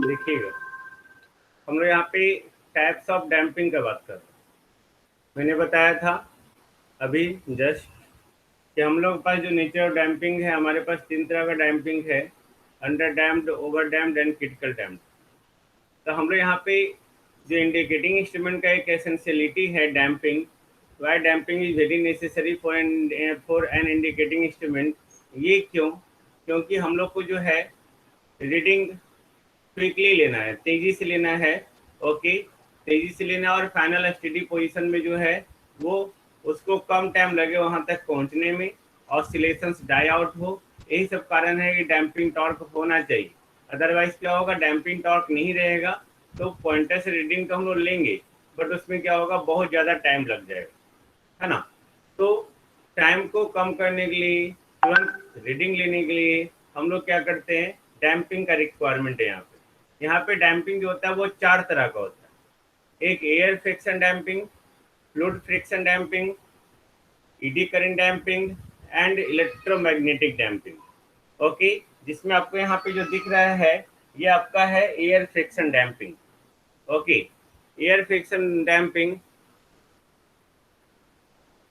देखिएगा, हम लोग यहाँ पे टाइप्स ऑफ डैम्पिंग का बात कर रहे हैं। मैंने बताया था अभी जस्ट कि हम लोग के पास जो नेचर ऑफ डैम्पिंग है, हमारे पास 3 तरह का डैम्पिंग है, under damped, over damped and critical damped. तो हम लोग यहाँ पे जो इंडिकेटिंग इंस्ट्रूमेंट का एक एसेंशियलिटी है damping, why damping is very necessary for an indicating instrument. ये क्योंकि हम लोग को जो है रीडिंग क्विकली लेना है, तेजी से लेना है। ओके, तेजी से लेना और फाइनल स्टडी पोजीशन में जो है वो उसको कम टाइम लगे वहां तक पहुंचने में, ऑसिलेशंस डाई आउट हो। यही सब कारण है कि डैम्पिंग टॉर्क होना चाहिए। अदरवाइज क्या होगा, डैम्पिंग टॉर्क नहीं रहेगा तो पॉइंटर से रीडिंग तो हम लोग लेंगे, बट उसमें क्या होगा, बहुत ज़्यादा टाइम लग जाएगा, है ना। तो टाइम को कम करने के लिए, तुरंत रीडिंग लेने के लिए हम लोग क्या करते हैं, डैम्पिंग का रिक्वायरमेंट है यहाँ पे डैम्पिंग जो होता है वो 4 तरह का होता है। एक air friction damping, fluid friction damping, ED current damping and electromagnetic damping. Okay, जिसमें आपको यहाँ पे जो दिख रहा है ये आपका है air friction damping. Okay, air friction damping,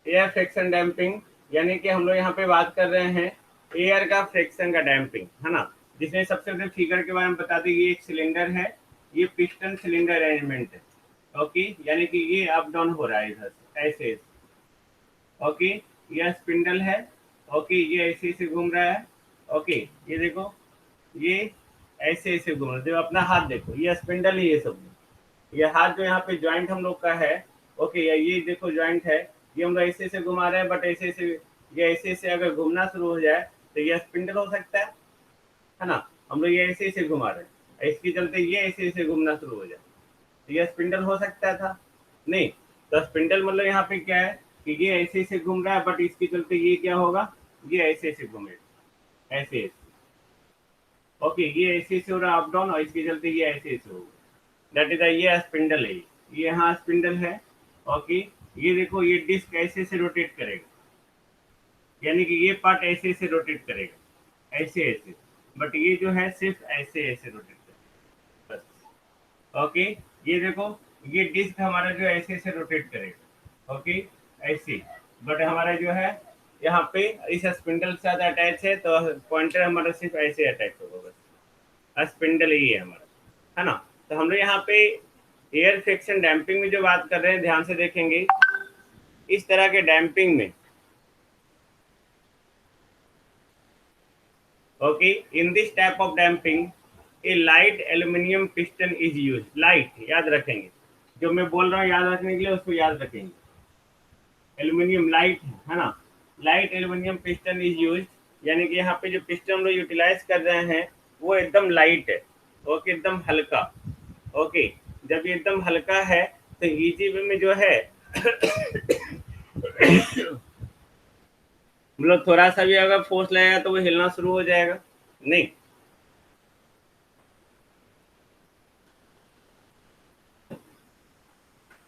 air friction damping यानी कि हम लोग यहाँ पे बात कर रहे हैं एयर का फ्रिक्शन का डैम्पिंग, है ना। जिसमें सबसे पहले फिगर के बारे में बता दें, ये एक सिलेंडर है, ये पिस्टन सिलेंडर अरेंजमेंट है। ओके, यानी कि ये अप डाउन हो रहा है इधर से ऐसे। ओके, ये स्पिंडल है। ओके, ये ऐसे ऐसे घूम रहा है। ओके, ये देखो, ये ऐसे ऐसे घूम रहा है। देखो अपना हाथ देखो, ये स्पिंडल है, ये सब ये हाथ जो यहाँ पे ज्वाइंट हम लोग का है। ओके, ये देखो ज्वाइंट है, ये हम लोग ऐसे ऐसे घुमा रहे हैं, बट ऐसे ऐसे ये ऐसे ऐसे अगर घूमना शुरू हो जाए तो ये स्पिंडल हो सकता है ना। हम लोग ये ऐसे ऐसे घुमा रहे हैं, इसके चलते ये ऐसे ऐसे घूमना शुरू हो जाए तो ये स्पिंडल हो सकता था नहीं। तो स्पिंडल मतलब यहाँ पे क्या है कि ये ऐसे ऐसे घूम रहा है, बट इसके चलते ये क्या होगा, ये ऐसे ऐसे घूमेगा, ऐसे ऐसे। ओके, ये ऐसे ऐसे हो रहा है अप डाउन, और इसके चलते ये ऐसे ऐसे होगा। दैट इज ये स्पिंडल है, ये यहाँ स्पिंडल है। ओके, ये देखो, ये डिस्क ऐसे ऐसे रोटेट करेगा, यानी कि ये पार्ट ऐसे ऐसे रोटेट करेगा, ऐसे ऐसे, बट ये जो है सिर्फ ऐसे ऐसे रोटेट करेगा बस। ओके, ये देखो, ये डिस्क हमारा जो ऐसे ऐसे रोटेट करेगा। ओके, ऐसे, बट हमारा जो है यहाँ पे इस स्पिंडल के साथ अटैच है, तो पॉइंटर हमारा सिर्फ ऐसे अटैच होगा बस। स्पिंडल ही है हमारा, है ना। तो हम लोग यहाँ पे एयर फ्रिक्शन डैम्पिंग में जो बात कर रहे हैं, ध्यान से देखेंगे इस तरह के डैम्पिंग में। Okay, in this type of damping A light aluminium piston is use. Light याद रखेंगे, जो मैं बोल रहा हूँ याद रखने के लिए उसको याद रखेंगे। एल्यूमिनियम लाइट है ना, light aluminium piston is use, यानी कि यहाँ पे जो पिस्टन हम लोग यूटिलाइज कर रहे हैं वो एकदम लाइट है। ओके, एकदम हल्का। ओके, जब ये एकदम हल्का है तो इजी वे में जो है मतलब थोड़ा सा भी अगर फोर्स लगेगा तो वो हिलना शुरू हो जाएगा नहीं।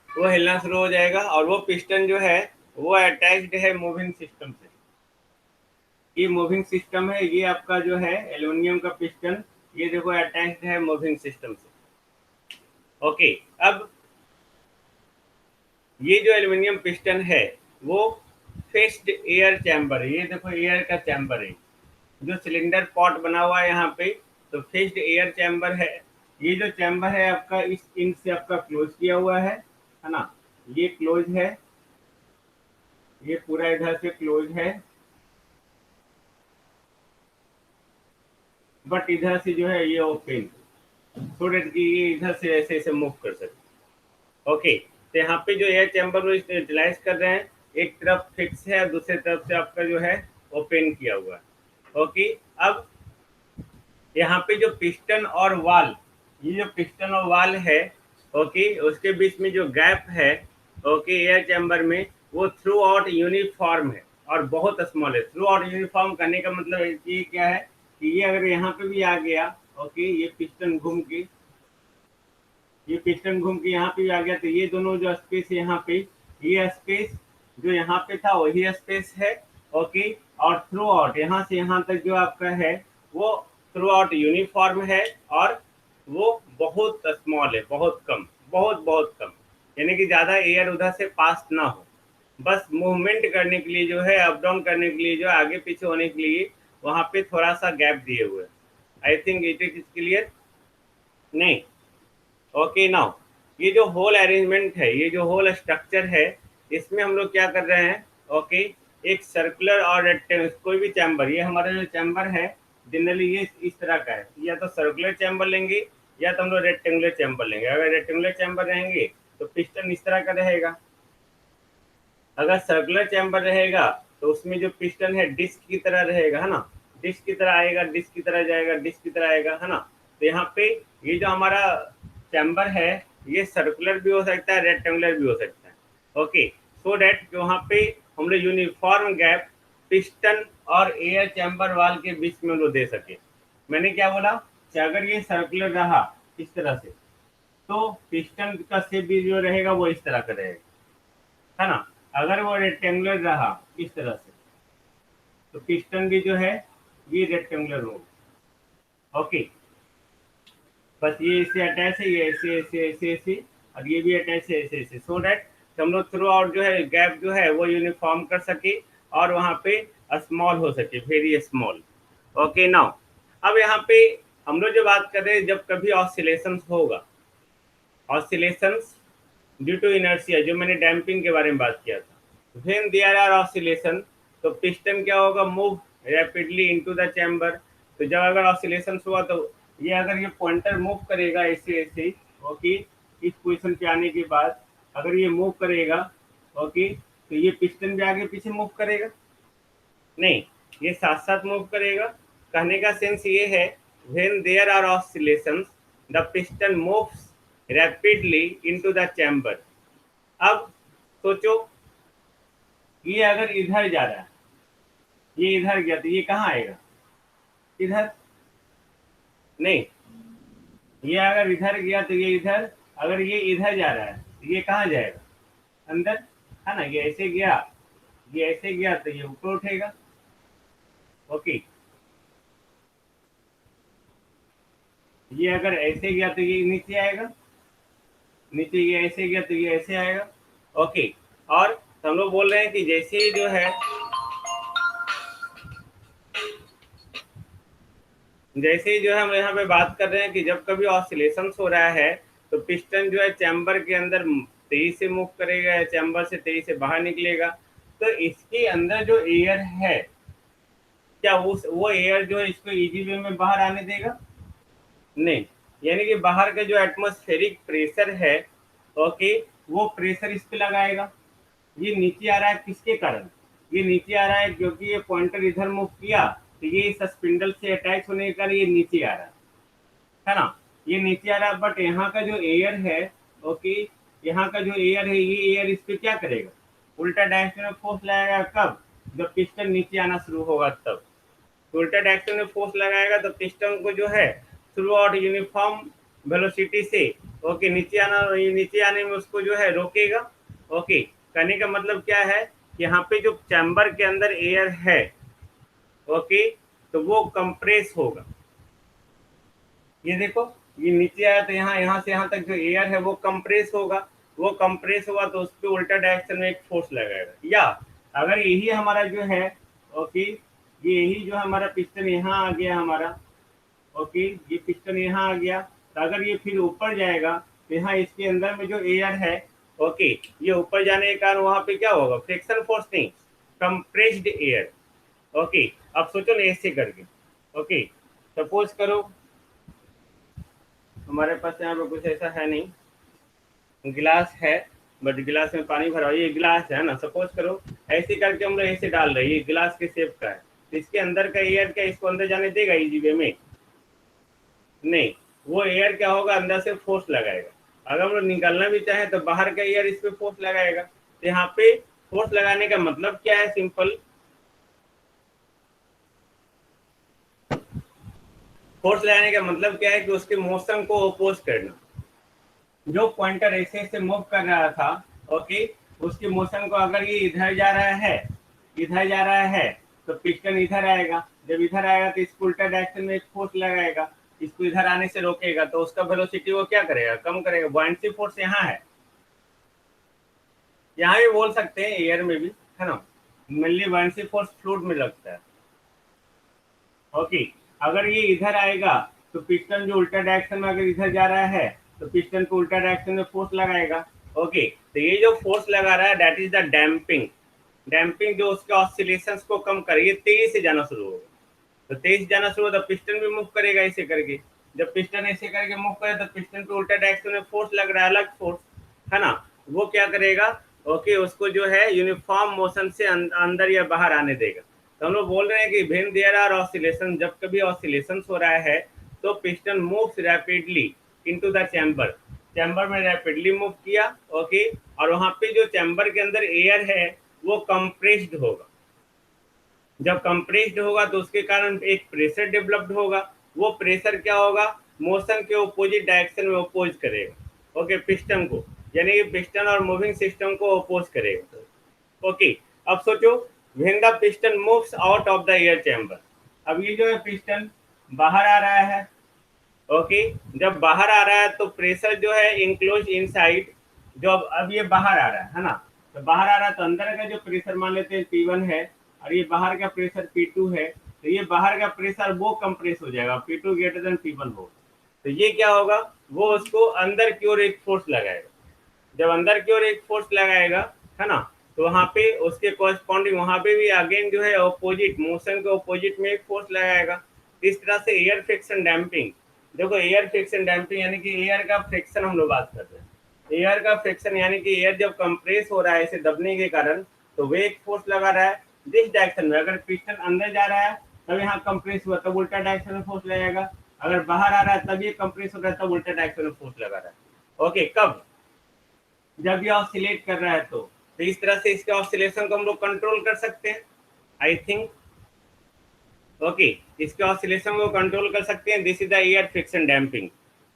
वो हिलना शुरू हो जाएगा, और वो पिस्टन जो है वो अटैच्ड है मूविंग सिस्टम से। ये मूविंग सिस्टम है, ये आपका जो है एल्यूमिनियम का पिस्टन, ये देखो अटैच्ड है मूविंग सिस्टम से। ओके, अब ये जो एल्यूमिनियम पिस्टन है वो फिक्स्ड एयर चैम्बर है। ये देखो एयर का चैम्बर है, जो सिलेंडर पॉट बना हुआ है यहाँ पे, तो फिक्स्ड एयर चैम्बर है। ये जो चैम्बर है आपका इस इन से आपका क्लोज किया हुआ है ना। ये क्लोज है, ये पूरा इधर से क्लोज है, बट इधर से जो है ये ओपन, सो डेट कि ये इधर से ऐसे ऐसे मूव कर सकते। ओके, तो यहाँ पे जो एयर चैम्बर वो यूटिलाइज कर रहे हैं, एक तरफ फिक्स है और दूसरी तरफ से आपका जो है ओपन किया हुआ है। ओके, अब यहाँ पे जो पिस्टन और वाल, ये जो पिस्टन और वाल है, ओके, उसके बीच में जो गैप है, ओके, एयर चैम्बर में, वो थ्रू आउट यूनिफॉर्म है और बहुत स्मॉल है। थ्रू आउट यूनिफॉर्म करने का मतलब ये क्या है कि ये अगर यहाँ पे भी आ गया, ओके, ये पिस्टन घूम के, ये पिस्टन घूम के यहाँ पे भी आ गया, तो ये दोनों जो स्पेस है यहाँ पे, ये स्पेस जो यहाँ पे था वही स्पेस है। ओके, और थ्रू आउट यहाँ से यहाँ तक जो आपका है वो थ्रू आउट यूनिफॉर्म है और वो बहुत स्मॉल है, बहुत कम, बहुत बहुत कम, यानी कि ज़्यादा एयर उधर से पास ना हो, बस मूवमेंट करने के लिए जो है, अप डाउन करने के लिए जो आगे पीछे होने के लिए वहाँ पे थोड़ा सा गैप दिए हुए। I think it is clear. नहीं, ओके नाउ, ये जो होल अरेंजमेंट है, ये जो होल स्ट्रक्चर है, इसमें हम लोग क्या कर रहे हैं, ओके, एक सर्कुलर और रेक्टेंगल कोई भी चैम्बर, ये हमारा जो चैम्बर है जनरली ये इस तरह का है, या तो सर्कुलर चैम्बर लेंगे या तो हम लोग रेक्टेंगुलर चैम्बर लेंगे। अगर रेक्टेंगुलर चैम्बर रहेंगे तो पिस्टन इस तरह का रहेगा, अगर सर्कुलर चैम्बर रहेगा तो उसमें जो पिस्टन है डिस्क की तरह रहेगा, है ना, डिस्क की तरह आएगा, डिस्क की तरह जाएगा, डिस्क की तरह आएगा, है ना। तो यहाँ पे ये जो हमारा चैम्बर है ये सर्कुलर भी हो सकता है, रेक्टेंगुलर भी हो सकता है, ओके, सो डैट वहाँ पे हम लोग यूनिफॉर्म गैप पिस्टन और एयर चैम्बर वाल के बीच में लोग दे सके। मैंने क्या बोला कि अगर ये सर्कुलर रहा इस तरह से तो पिस्टन का शेप भी जो रहेगा वो इस तरह का रहेगा, है ना। अगर वो रेक्टेंगुलर रहा इस तरह से तो पिस्टन भी जो है ये रेक्टेंगुलर होगा, ओके। बस ये इससे अटैच है, ये ऐसे ऐसे ऐसे ऐसे, और ये भी अटैच है ऐसे ऐसे, सो डैट हम लोग थ्रू आउट जो है गैप जो है वो यूनिफॉर्म कर सके और वहाँ पे स्मॉल हो सके, वेरी स्मॉल, ओके नाउ। अब यहाँ पे हम लोग जो बात कर रहे हैं, जब कभी ऑसिलेशन होगा, ऑसिलेशंस ड्यू टू इनर्शिया, जो मैंने डैम्पिंग के बारे में बात किया था, व्हेन देयर आर ऑसिलेशन, तो पिस्टन क्या होगा, move rapidly into the chamber. तो जब अगर ऑसिलेशन हुआ तो ये अगर ये पॉइंटर मूव करेगा ऐसे ऐसे, ओके, इस पोजीशन पे आने के बाद अगर ये मूव करेगा, ओके, तो ये पिस्टन भी आगे पीछे मूव करेगा, नहीं, ये साथ साथ मूव करेगा। कहने का सेंस ये है, when there are oscillations the piston moves rapidly into the chamber. अब सोचो, ये अगर इधर जा रहा है, ये इधर गया तो ये कहाँ आएगा, इधर, नहीं, ये अगर इधर गया तो ये इधर, अगर ये इधर जा रहा है तो ये कहाँ जाएगा, अंदर, है ना। ये ऐसे गया, ये ऐसे गया तो ये ऊपर उठेगा, ओके। ये अगर ऐसे गया तो ये नीचे आएगा, नीचे ये ऐसे गया तो ये ऐसे आएगा, ओके। और हम लोग बोल रहे हैं कि जैसे ही जो है, जैसे ही जो है हम यहाँ पे बात कर रहे हैं कि जब कभी ऑसिलेशन हो रहा है तो पिस्टन जो है चैम्बर के अंदर तेजी से मूव करेगा या चैम्बर से तेजी से बाहर निकलेगा। तो इसके अंदर जो एयर है, क्या उस वो एयर जो है इसको इजी वे में बाहर आने देगा, नहीं, यानी कि बाहर का जो एटमॉस्फेरिक प्रेशर है, ओके, वो प्रेशर इस पे लगाएगा। ये नीचे आ रहा है किसके कारण, ये नीचे आ रहा है क्योंकि ये पॉइंटर इधर मूव किया तो ये सस्पेंडल से अटैच होने के कारण ये नीचे आ रहा है ना, ये नीचे आ रहा है। बट यहाँ का जो एयर है, ओके, यहाँ का जो एयर है ये एयर इस पे क्या करेगा, उल्टा डायरेक्शन में फोर्स लगाएगा। कब, जब पिस्टन नीचे आना शुरू होगा तब तो उल्टा डायरेक्शन में फोर्स लगाएगा, तो पिस्टन को जो है थ्रू आउट यूनिफॉर्म वेलोसिटी से, ओके, नीचे आने में उसको जो है रोकेगा, ओके। कहने का मतलब क्या है, यहाँ पे जो चैम्बर के अंदर एयर है, ओके, तो वो कंप्रेस होगा। ये देखो, ये नीचे आया तो यहाँ से यहाँ तक जो एयर है वो कंप्रेस होगा, वो कंप्रेस हुआ तो उस पर उल्टा डायरेक्शन में एक फोर्स लगेगा। या अगर यही हमारा जो है, ओके, ये यही जो हमारा पिस्टन यहाँ आ गया हमारा, ओके, ये पिस्टन यहाँ आ गया, तो अगर ये फिर ऊपर जाएगा तो यहाँ इसके अंदर में जो एयर है, ओके, ये ऊपर जाने के कारण वहाँ पे क्या होगा, फ्रिक्शन फोर्स नहीं, कंप्रेस्ड एयर, ओके। अब सोचो ना ऐसे करके, ओके, सपोज करो हमारे पास यहाँ पे कुछ ऐसा है नहीं, गिलास है, बट गिलास में पानी भरा हुआ, ये गिलास है ना, सपोज करो ऐसे करके हम लोग ऐसे डाल रहे हैं, ये गिलास के शेप का है, तो इसके अंदर का एयर क्या इसको अंदर जाने देगा इजी वे में, नहीं, वो एयर क्या होगा, अंदर से फोर्स लगाएगा। अगर हम लोग निकालना भी चाहे तो बाहर का एयर इस पे फोर्स लगाएगा। तो यहाँ पे फोर्स लगाने का मतलब क्या है, सिंपल, फोर्स लगाने का मतलब क्या है कि उसके मोशन को अपोज करना। जो पॉइंटर ऐसे ऐसे मूव कर रहा था, ओके, उसके मोशन को अगर ये इधर जा रहा है, इधर जा रहा है, तो पिस्टन इधर आएगा, जब इधर आएगा तो इसको उल्टा डायरेक्शन में एक फोर्स लगाएगा, इसको इधर आने से रोकेगा तो उसका वेलोसिटी वो क्या करेगा, कम करेगा। बुयांसी फोर्स यहाँ है, यहाँ भी बोल सकते हैं एयर में भी, है ना। मेनली बुयांसी फोर्स फ्लूइड में लगता है। ओके, अगर ये इधर आएगा तो पिस्टन जो उल्टा डायरेक्शन में अगर इधर जा रहा है तो पिस्टन को उल्टा डायरेक्शन में फोर्स लगाएगा। ओके, तो ये जो फोर्स लगा रहा है that is the damping. Damping जो उसके ऑसिलेशंस को कम करे, ये तेजी से जाना शुरू होगा। तो तेज जाना शुरू होता, पिस्टन भी मूव करेगा ऐसे करके। जब पिस्टन ऐसे करके मूव करे तो पिस्टन पे उल्टा डायरेक्शन में फोर्स लग रहा है, अलग फोर्स, है ना। वो क्या करेगा, ओके, उसको जो है यूनिफॉर्म मोशन से अंदर या बाहर आने देगा। तो हम लोग बोल रहे हैं कि व्हेन देयर आर ऑसिलेशन, जब कभी ऑसिलेशन हो रहा है तो piston moves rapidly into the chamber. Chamber में रैपिडली मूव किया, ओके, और वहां पे जो चैम्बर के अंदर एयर है वो कंप्रेस्ड होगा। जब कंप्रेस्ड होगा तो उसके कारण एक प्रेशर डेवलप्ड होगा। वो प्रेशर क्या होगा, मोशन के अपोजिट डायरेक्शन में अपोज करेगा, ओके, पिस्टन को, यानी कि पिस्टन और मूविंग सिस्टम को अपोज करेगा। ओके, अब सोचो, when the piston moves out of the air chamber, अब ये जो है पिस्टन बाहर आ रहा है। ओके, जब बाहर आ रहा है तो प्रेशर जो है इनक्लोज इनसाइड, जो अब ये बाहर आ रहा है ना, तो बाहर आ रहा है तो अंदर का जो प्रेशर मान लेते हैं P1 है और ये बाहर का प्रेशर P2 है, तो ये बाहर का प्रेशर वो कंप्रेस हो जाएगा, P2 ग्रेटर देन P1 होगा। तो ये क्या होगा, वो उसको अंदर की ओर एक फोर्स लगाएगा। जब अंदर की ओर एक फोर्स लगाएगा, है ना, तो वहां पे उसके कॉरेस्पॉन्डिंग वहां पे भी अगेन जो है ऑपोजिट मोशन के ऑपोजिट में एक फोर्स लगाएगा। इस तरह से एयर फ्रिक्शन डैम्पिंग, देखो एयर फ्रिक्शन डैम्पिंग यानी कि एयर का फ्रिक्शन हम लोग बात कर रहे हैं। एयर का फ्रिक्शन यानी कि एयर जब कंप्रेस हो रहा है इसे दबने के कारण, तो वे एक फोर्स लगा रहा है दिस डायरेक्शन में। अगर पिस्टन अंदर जा रहा है तब यहाँ कंप्रेस हुआ, तब उल्टा डायरेक्शन में फोर्स लगेगा। अगर बाहर आ रहा है तब ये कंप्रेस हो रहा है, तब उल्टा डायरेक्शन में फोर्स लगा रहा है। ओके, कब, जब ये ऑसिलेट कर रहा है तो इस तरह से इसके ऑसिलेशन को हम लोग कंट्रोल कर सकते हैं, आई थिंक। ओके, इसके ऑसिलेशन को कंट्रोल कर सकते हैं। This is the air friction damping.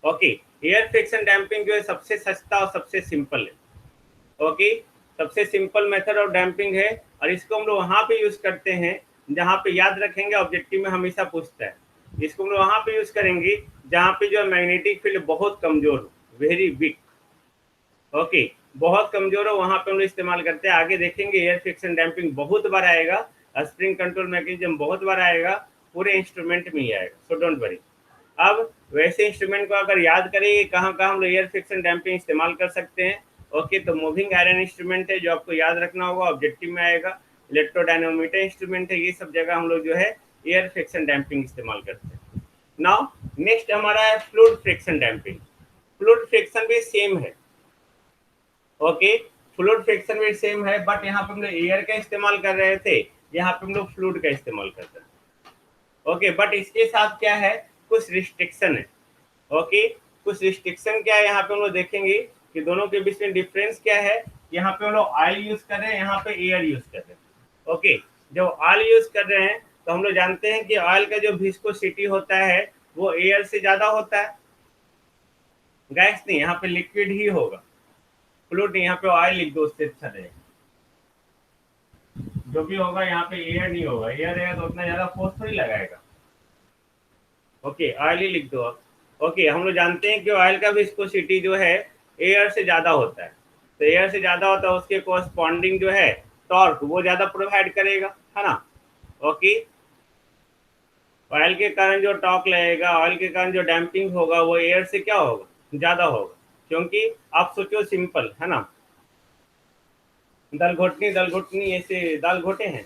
Okay, air friction damping जो है सबसे सस्ता और सबसे सिंपल है। ओके, सबसे सिंपल मेथड ऑफ डैम्पिंग है और इसको हम लोग वहां पे यूज करते हैं जहां पे, याद रखेंगे ऑब्जेक्टिव में हमेशा पूछता है, इसको हम लोग वहां पे यूज करेंगे जहां पे जो मैग्नेटिक फील्ड बहुत कमजोर हो, वेरी वीक। ओके, बहुत कमजोर हो, वहां पे हम लोग इस्तेमाल करते हैं। आगे देखेंगे एयर फ्रिक्शन डैम्पिंग बहुत बार आएगा, स्प्रिंग कंट्रोल मैकेनिज्म बहुत बार आएगा, पूरे इंस्ट्रूमेंट में ही आएगा, सो डोंट वरी। अब वैसे इंस्ट्रूमेंट को अगर याद करेंगे कहाँ कहाँ हम लोग एयर फ्रिक्शन डैम्पिंग इस्तेमाल कर सकते हैं। ओके, तो मूविंग आयरन इंस्ट्रूमेंट है जो आपको याद रखना होगा, ऑब्जेक्टिव में आएगा। इलेक्ट्रोडायनोमीटर इंस्ट्रूमेंट है, ये सब जगह हम लोग जो है एयर फ्रिक्शन डैम्पिंग इस्तेमाल करते हैं। नाउ नेक्स्ट हमारा है fluid friction damping. Fluid friction भी सेम है। ओके, फ्लूइड फ्रिक्शन भी सेम है, बट यहाँ पे हम लोग एयर का इस्तेमाल कर रहे थे, यहाँ पे हम लोग फ्लूइड का इस्तेमाल कर रहे हैं। ओके, बट इसके साथ क्या है, कुछ रिस्ट्रिक्शन है। ओके, कुछ रिस्ट्रिक्शन क्या है, यहाँ पे हम लोग देखेंगे कि दोनों के बीच में डिफरेंस क्या है। यहाँ पे हम लोग ऑयल यूज कर रहे हैं, यहाँ पे एयर यूज कर रहे हैं। ओके, जब ऑयल यूज कर रहे हैं तो हम लोग जानते हैं कि ऑयल का जो विस्कोसिटी होता है वो एयर से ज्यादा होता है। गैस नहीं, यहाँ पे लिक्विड ही होगा, फ्लूइड नहीं। यहाँ पे ऑयल लिख दो, उससे अच्छा रहेगा। जो भी होगा यहाँ पे एयर नहीं होगा, एयर रहेगा तो उतना ज्यादा फोर्स थोड़ी लगाएगा। ओके, ऑयल ही लिख दो आप। ओके, हम लोग जानते हैं कि ऑयल का विस्कोसिटी जो है एयर से ज्यादा होता है, तो एयर से ज्यादा होता है, उसके कोरस्पॉन्डिंग जो है टॉर्क वो ज्यादा प्रोवाइड करेगा, है ना। ओके, ऑयल के कारण जो टॉर्क लगेगा, ऑयल के कारण जो डैम्पिंग होगा वो एयर से क्या होगा, ज्यादा होगा। क्योंकि आप सोचो सिंपल, है ना, दाल घोटनी दाल घोटनी ऐसे दाल घोटे हैं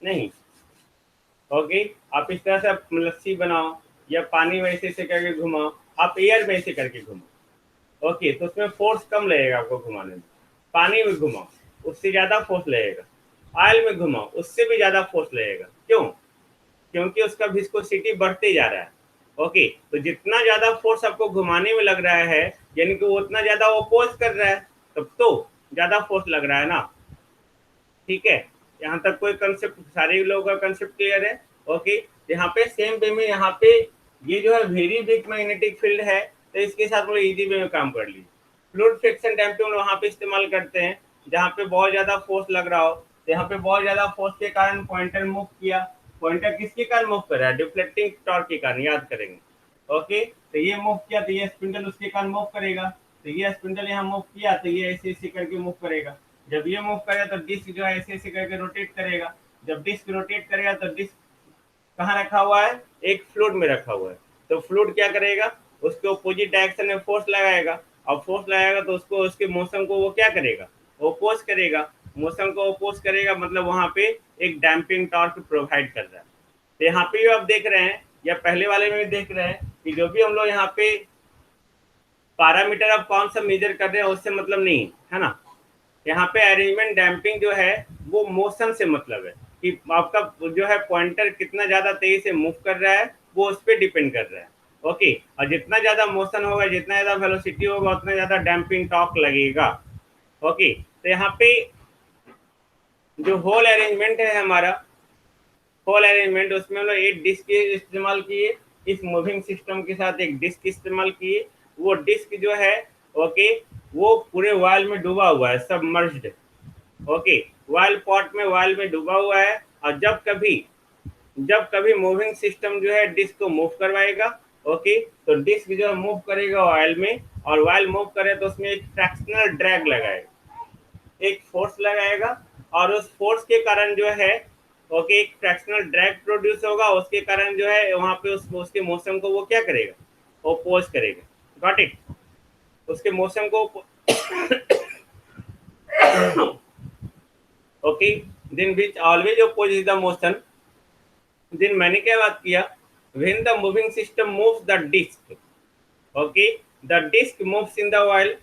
नहीं। ओके, आप इस तरह से आप लस्सी बनाओ या पानी वैसे से करके घुमाओ, आप एयर में ऐसे करके घुमाओ। ओके, तो उसमें फोर्स कम लगेगा आपको घुमाने में। पानी में घुमाओ उससे ज्यादा फोर्स लगेगा, ऑयल में घुमाओ उससे भी ज्यादा फोर्स लगेगा। क्यों, क्योंकि उसका विस्कोसिटी बढ़ते जा रहा है। ओके, तो जितना ज्यादा फोर्स आपको घुमाने में लग रहा है यानी कि वो उतना ज्यादा अपोज कर रहा है, तब तो ज्यादा फोर्स लग रहा है ना। ठीक है, यहाँ तक कोई कंसेप्ट, सारे लोगों का कंसेप्ट क्लियर है। ओके, यहाँ पे सेम वे में, यहाँ पे ये जो है वेरी वीक मैग्नेटिक फील्ड है, तो इसके साथ हम लोग इजी वे में काम कर लीजिए। फ्लूइड फ्रिक्शन डैम्पिंग वहाँ पे इस्तेमाल करते हैं जहाँ पे बहुत ज्यादा फोर्स लग रहा हो। तो यहाँ पे बहुत ज्यादा फोर्स के कारण पॉइंटर मूव किया, पॉइंटर किसके कारण मूव कर रहा है, डिफ्लेक्टिंग टॉर्क के कारण, याद करेंगे। ओके, तो ये मूव किया तो ये स्पिंडल उसके कारण मूव करेगा, तो ये स्पिंडल यहाँ मूव किया तो ये ऐसे ऐसे करके मूव करेगा। जब ये मूव करेगा तो डिस्क जो है ऐसे ऐसे करके रोटेट करेगा। जब डिस्क रोटेट करेगा तो डिस्क कहाँ रखा हुआ है, एक फ्लूइड में रखा हुआ है। तो फ्लूइड क्या करेगा, उसके अपोजिट डायरेक्शन में फोर्स लगाएगा, और फोर्स लगाएगा तो उसको उसके मोशन को वो क्या करेगा, ओपोज करेगा। मोशन को ओपोज करेगा मतलब वहां पे एक डैम्पिंग टॉर्क प्रोवाइड कर रहा है। तो यहाँ पे भी आप देख रहे हैं या पहले वाले में भी देख रहे हैं कि जो भी हम लोग यहाँ पे पैरामीटर आप कौन सा मेजर कर रहे हैं उससे मतलब नहीं है ना। यहाँ पे अरेंजमेंट डैम्पिंग जो है वो मोशन से मतलब है कि आपका जो है पॉइंटर कितना ज्यादा तेजी से मूव कर रहा है, वो उस पर डिपेंड कर रहा है। ओके, और जितना ज्यादा मोशन होगा, जितना ज्यादा वेलोसिटी होगा, उतना ज्यादा डैम्पिंग टॉर्क लगेगा। ओके, तो यहाँ पे जो होल अरेंजमेंट है हमारा, होल अरेंजमेंट, उसमें हम लोग एक डिस्क इस्तेमाल किए, इस मूविंग सिस्टम के साथ एक डिस्क इस्तेमाल किए। वो डिस्क जो है, ओके, वो पूरे वाल में डूबा हुआ है, सबमर्ज्ड। ओके, वाल पॉट में, वाल में डूबा हुआ है। और जब कभी मूविंग सिस्टम जो है डिस्क को मूव करवाएगा, ओके, तो डिस्क जो है मूव करेगा ऑयल में, और ऑयल मूव करे तो उसमें एक फ्रैक्शनल ड्रैग लगाएगा, एक फोर्स लगाएगा। और उस फोर्स के कारण जो है, ओके, एक फ्रैक्शनल ड्रैग प्रोड्यूस होगा, उसके कारण जो है वहां पे उसके मोशन को वो क्या करेगा, ओपोज करेगा। Got it. उसके मोशन को ओके, दिन which always opposes the motion. दिन मैंने क्या बात किया, when the moving system moves the disc, okay, the disc moves in the while,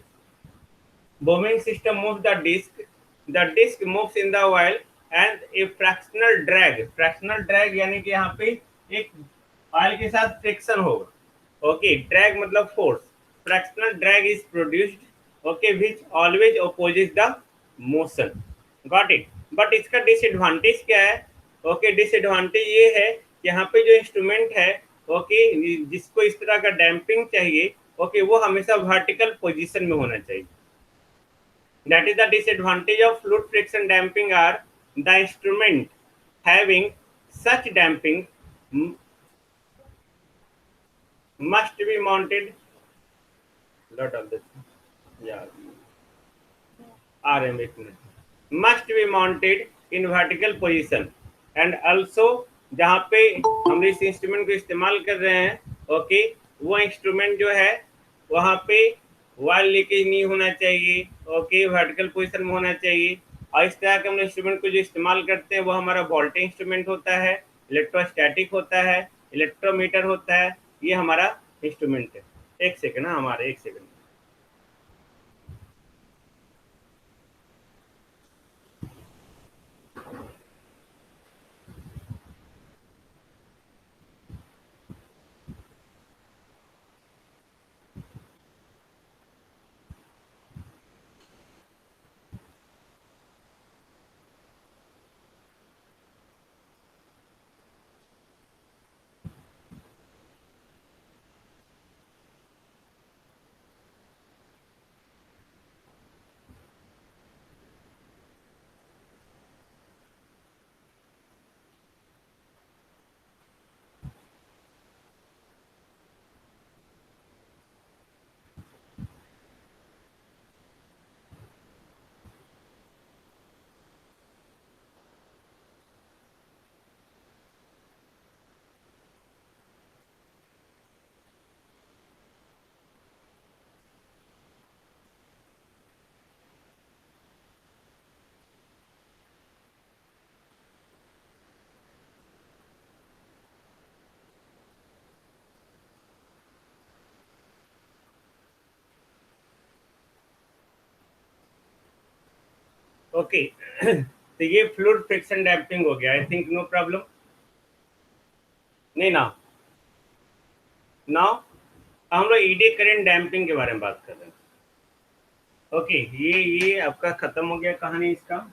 moving system moves the disc moves in the while, and a fractional drag यानी कि यहाँ पे एक ऑयल के साथ फ्रिक्शन होगा। ओके, ड्रैग मतलब force, fractional drag is produced, okay, which always opposes the motion. Got it. But इसका डिसएडवांटेज क्या है, ओके, डिसएडवांटेज ये है कि यहाँ पे जो इंस्ट्रूमेंट है, ओके, जिसको इस तरह का डैम्पिंग चाहिए, ओके, वो हमेशा वर्टिकल पोजीशन में होना चाहिए। That is the disadvantage of fluid friction damping are the instrument having such damping must be mounted. Lot of this. Yeah. RM एक minute, must be mounted in vertical position, and also जहाँ पे हम इस instrument को इस्तेमाल कर रहे हैं, ओके, वो इंस्ट्रूमेंट जो है वहाँ पे वाल लीकेज नहीं होना चाहिए, ओके, वर्टिकल पोजीशन में होना चाहिए। और इस तरह के हम इंस्ट्रूमेंट को जो इस्तेमाल करते हैं वो हमारा वोल्टेज इंस्ट्रूमेंट होता है, इलेक्ट्रोस्टैटिक होता है, इलेक्ट्रोमीटर होता है, ये हमारा इंस्ट्रूमेंट है। एक सेकेंड, हाँ, हमारा एक सेकेंड। ओके, तो ये फ्लूइड फ्रिक्शन डैम्पिंग हो गया, आई थिंक नो प्रॉब्लम। नहीं ना, नाउ हम लोग ईडी करेंट डैम्पिंग के बारे में बात कर रहे हैं। ओके, ये आपका खत्म हो गया कहानी इसका।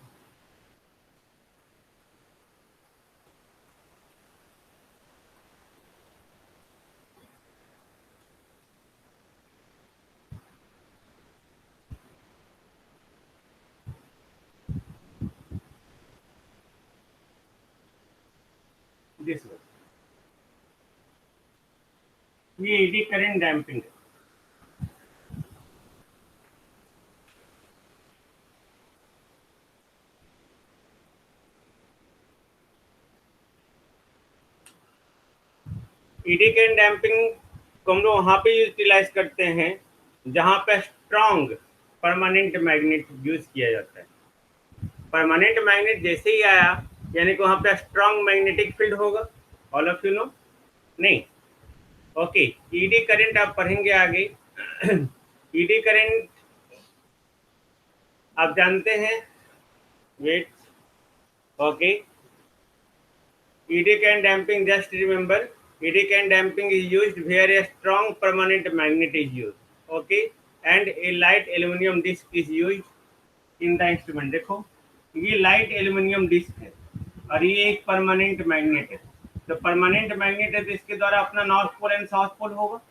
दिस ये एडी करंट डैम्पिंग है। एडी करंट डैम्पिंग को हम लोग वहां पे यूटिलाइज करते हैं जहां पे स्ट्रॉन्ग परमानेंट मैग्नेट यूज किया जाता है। परमानेंट मैग्नेट जैसे ही आया यानी कि वहां पे स्ट्रॉन्ग मैग्नेटिक फील्ड होगा। All of you know? नहीं? ओके। ईडी करंट आप पढ़ेंगे आगे। ईडी करंट आप जानते हैं। Wait. Okay. Eddy current damping, just remember, eddy current damping is used where a strong permanent magnet is used, okay, and a light aluminum disc is used in the instrument। देखो ये light aluminium disc है और ये एक permanent magnet है। तो permanent magnet है तो इसके द्वारा अपना north pole and south pole होगा।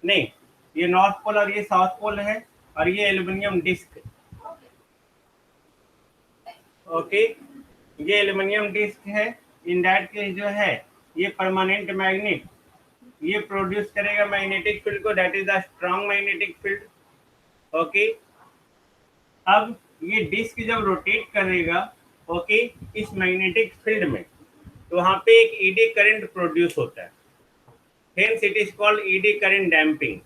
नहीं, ये नॉर्थ पोल और ये साउथ पोल है और ये एल्यूमिनियम डिस्क है। ओके, ये एल्यूमिनियम डिस्क है। इन दैट केस जो है ये परमानेंट मैग्नेट ये प्रोड्यूस करेगा मैग्नेटिक फील्ड को, that is the strong magnetic field. Okay, अब ये डिस्क जब रोटेट करेगा ओके इस मैग्नेटिक फील्ड में तो वहां पे एक ईडी करंट प्रोड्यूस होता है। Hence it is called ED current damping.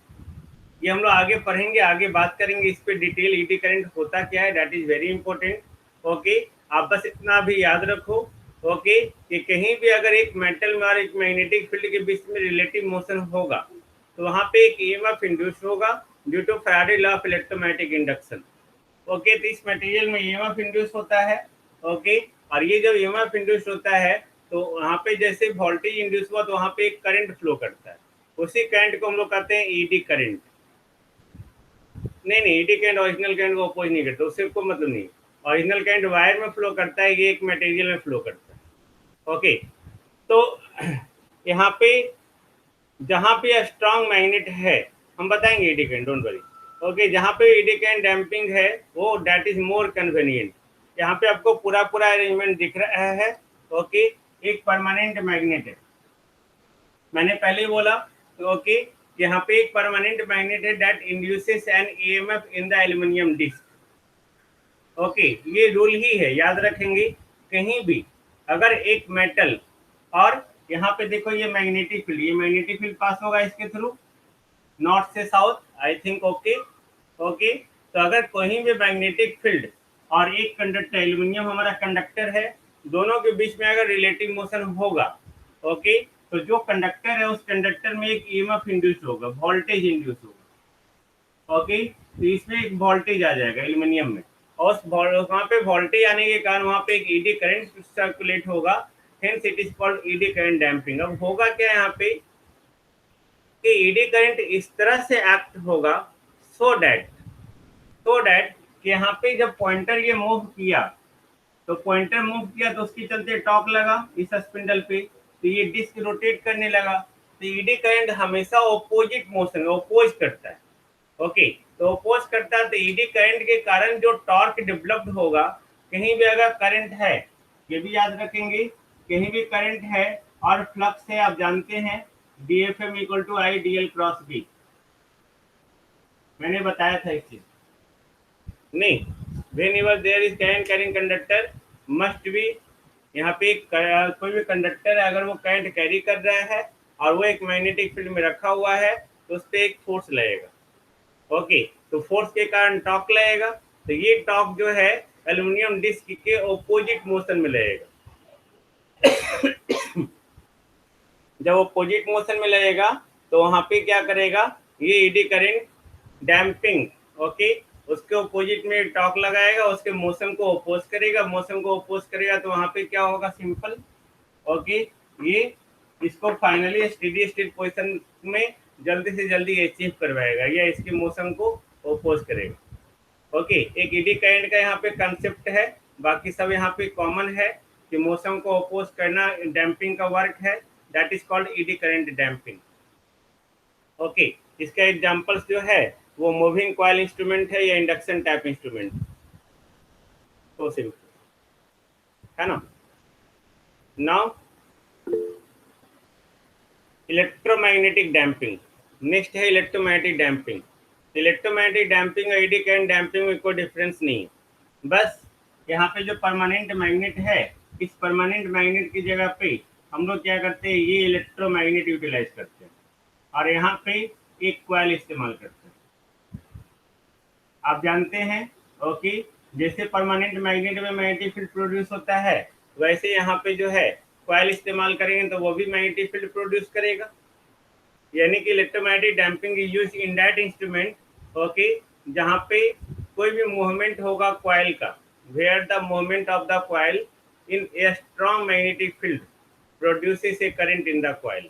ये हम लोग आगे पढ़ेंगे, आगे बात करेंगे इस पे डिटेल। ईडी करंट होता क्या है, that is very important. Okay, आप बस इतना भी याद रखो ओके कि कहीं भी अगर एक मेटल में और एक मैग्नेटिक फील्ड के बीच में रिलेटिव मोशन होगा तो वहां पे एक ईएमएफ इंड्यूस होगा due to Faraday law of electromagnetic induction. Okay, तो इस मटेरियल में ईएमएफ इंड्यूस होता है। ओके, और ये जब ईएमएफ इंड्यूस होता है तो वहां पे जैसे वोल्टेज इंड्यूस हुआ तो वहां पे एक करंट फ्लो करता है। उसी करंट को हम लोग कहते हैं ईडी करंट। नहीं, ईडी करंट ओरिजिनल करंट को अपोज नहीं करता, उससे कोई मतलब नहीं। ओरिजिनल करंट वायर में फ्लो करता है, ये एक मटेरियल में फ्लो करता है। ओके, तो यहाँ पे जहाँ पे स्ट्रॉन्ग मैग्नेट है हम बताएंगे eddy current, don't worry. Okay, जहाँ पे ईडी करंट डैम्पिंग है वो दैट इज मोर कन्वीनियंट। यहाँ पे आपको पूरा पूरा अरेंजमेंट दिख रहा है। ओके, एक परमानेंट मैग्नेट है, मैंने पहले ही बोला। ओके, यहाँ पे एक परमानेंट मैग्नेट है that induces an EMF in the aluminium disc. Okay, ये रूल ही है, याद रखेंगे। कहीं भी अगर एक मेटल और यहाँ पे देखो ये मैग्नेटिक फील्ड, ये मैग्नेटिक फील्ड पास होगा इसके थ्रू नॉर्थ से south, I think. Okay, okay, तो अगर कहीं भी मैग्नेटिक फील्ड और एक कंडक्टर, एल्यूमिनियम हमारा कंडक्टर है, दोनों के बीच में अगर रिलेटिव मोशन होगा ओके तो जो कंडक्टर है उस कंडक्टर में एक ईएमएफ इंड्यूस होगा, वोल्टेज इंड्यूस होगा। ओके, तो इसमें एक वोल्टेज आ जाएगा एल्यूमिनियम में और वहां पे वोल्टेज आने के कारण वहां पे एक ईडी करंट सर्कुलेट होगा। Hence it is called ED current damping. अब होगा क्या यहाँ पे कि ईडी करंट इस तरह से एक्ट होगा सो दैट कि यहाँ पे जब पॉइंटर ये मूव किया तो पॉइंटर मूव किया तो उसके चलते टॉर्क लगा इस स्पिंडल पे, तो ये डिस्क रोटेट करने लगा। तो ईडी करंट हमेशा ऑपोजिट मोशन ऑपोज करता है। ओके, तो ऑपोज करता है तो ईडी करंट के कारण जो टॉर्क डेवलप्ड होगा, कहीं भी अगर करंट है, ये भी याद रखेंगे, कहीं भी करंट है और फ्लक्स है, आप जानते हैं DFM equal to I DL cross B, मैंने बताया था इस चीज। नहीं, whenever there is current carrying conductor must be, यहाँ पे कोई भी कंडक्टर है अगर वो करंट कैरी कर रहा है और वो एक मैग्नेटिक फील्ड में रखा हुआ है तो उस पर एक फोर्स लगेगा। ओके, तो फोर्स के कारण टॉर्क लगेगा, तो ये टॉर्क जो है एल्यूमिनियम डिस्क के ऑपोजिट मोशन में लगेगा। जब ऑपोजिट मोशन में लगेगा तो वहां पे क्या करेगा, ये ईडी करंट डैम्पिंग ओके उसके ऑपोजिट में टॉर्क लगाएगा, उसके मोशन को अपोज करेगा, मोशन को अपोज करेगा तो वहां पे क्या होगा, सिंपल ओके ये इसको फाइनली स्टेडी स्टेट पोजीशन में जल्दी से जल्दी अचीव करवाएगा या इसके मोशन को अपोज करेगा। ओके, एक ईडी करंट का यहाँ पे कंसेप्ट है, बाकी सब यहाँ पे कॉमन है कि मोशन को अपोज करना डैम्पिंग का वर्क है, that is called ED current damping. Okay, इसका एग्जांपल्स जो है वो मूविंग कॉइल इंस्ट्रूमेंट है या इंडक्शन टाइप इंस्ट्रूमेंट, तो सिंपल है ना। Now electromagnetic damping. नेक्स्ट है इलेक्ट्रोमैग्नेटिक डैम्पिंग। इलेक्ट्रोमैग्नेटिक डैम्पिंग और एडी करंट डैम्पिंग में कोई डिफरेंस नहीं है, बस यहाँ पे जो परमानेंट मैग्नेट है, इस परमानेंट मैग्नेट की जगह पे हम लोग क्या करते हैं, ये इलेक्ट्रोमैग्नेट यूटिलाइज करते हैं और यहाँ पे एक कॉइल इस्तेमाल करते हैं। आप जानते हैं ओके, जैसे परमानेंट मैग्नेट में मैग्नेटिक फील्ड प्रोड्यूस होता है, वैसे यहाँ पे जो है कॉइल इस्तेमाल करेंगे तो वो भी मैग्नेटिक फील्ड प्रोड्यूस करेगा। यानी कि electromagnetic damping is used in that instrument okay, जहाँ पे कोई भी मूवमेंट होगा कॉइल का, where the movement of the coil in a strong magnetic field produces a current in the coil.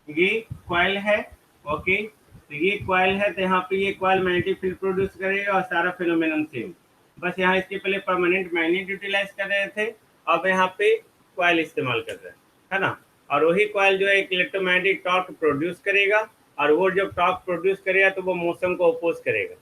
ये कॉइल है ओके, तो ये कॉइल है, तो यहाँ पे ये कॉइल मैग्नेटिक फील्ड प्रोड्यूस करेगा और सारा फिनोमेनन सेम। बस यहाँ इसके पहले परमानेंट मैग्नेट यूटिलाइज कर रहे थे, अब यहाँ पे कॉइल इस्तेमाल कर रहे हैं, है ना। और वही कॉइल जो है एक इलेक्ट्रोमैग्नेटिक टॉर्क प्रोड्यूस करेगा, और वो जब टॉर्क प्रोड्यूस करेगा तो वो मोशन को अपोज करेगा।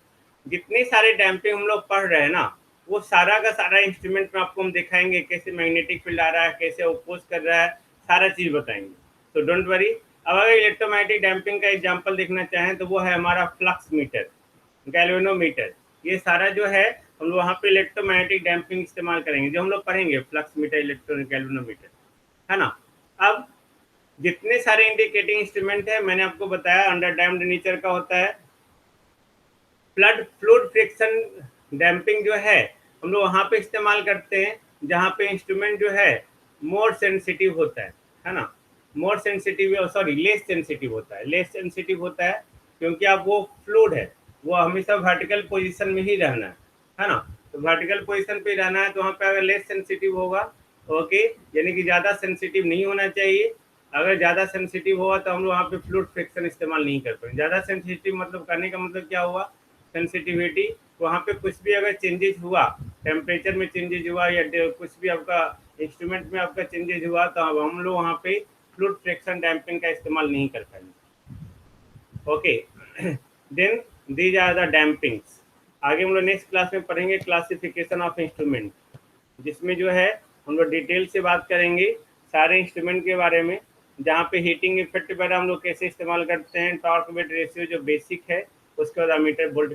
जितने सारे डैम्पिंग हम लोग पढ़ रहे हैं ना, वो सारा का सारा इंस्ट्रूमेंट में आपको हम दिखाएंगे, कैसे मैग्नेटिक फील्ड आ रहा है, कैसे अपोज कर रहा है, सारा चीज बताएंगे, तो डोंट वरी। अब अगर इलेक्ट्रोमैग्नेटिक डैम्पिंग का एग्जांपल देखना चाहें तो वो है हमारा फ्लक्स मीटर, गैल्वेनोमीटर। ये सारा जो है हम लोग वहाँ पे इलेक्ट्रोमैग्नेटिक डैम्पिंग इस्तेमाल करेंगे, जो हम लोग पढ़ेंगे फ्लक्स मीटर, इलेक्ट्रो गैल्वेनोमीटर, है ना। अब जितने सारे इंडिकेटिंग इंस्ट्रूमेंट है मैंने आपको बताया, अंडर डैम्ड नेचर का होता है। फ्लूइड फ्रिक्शन डैम्पिंग जो है हम लोग वहाँ पे इस्तेमाल करते हैं जहाँ पे इंस्ट्रूमेंट जो है मोर सेंसिटिव होता है ना। More sensitive, sorry less sensitive होता है, लेस सेंसिटिव होता है क्योंकि अब वो फ्लूइड है, वो हमेशा वर्टिकल पोजीशन में ही रहना है ना। तो वर्टिकल पोजीशन पे रहना है, तो वहाँ पे अगर लेस सेंसिटिव होगा ओके, यानी कि ज़्यादा सेंसिटिव नहीं होना चाहिए। अगर ज़्यादा सेंसिटिव होगा तो हम लोग वहाँ पे फ्लूइड फ्रिक्शन इस्तेमाल नहीं कर पाएंगे। ज़्यादा सेंसिटिव मतलब करने का मतलब क्या हुआ, सेंसिटिविटी, वहाँ पे कुछ भी अगर चेंजेस हुआ, टेम्परेचर में चेंजेस हुआ या कुछ भी आपका इंस्ट्रूमेंट में आपका चेंजेस हुआ, तो अब हम लोग वहाँ पे फ्लूइड फ्रिक्शन डैम्पिंग का इस्तेमाल नहीं कर पाएंगे okay. Then these are the dampings. आगे हम लोग नेक्स्ट क्लास में पढ़ेंगे क्लासिफिकेशन ऑफ इंस्ट्रूमेंट, जिसमें जो है हम लोग डिटेल से बात करेंगे सारे इंस्ट्रूमेंट के बारे में, जहाँ पे हीटिंग इफेक्ट वगैरह हम लोग कैसे इस्तेमाल करते हैं, टॉर्क वेट रेशियो जो बेसिक है, उसके बाद अमीटर वोल्ट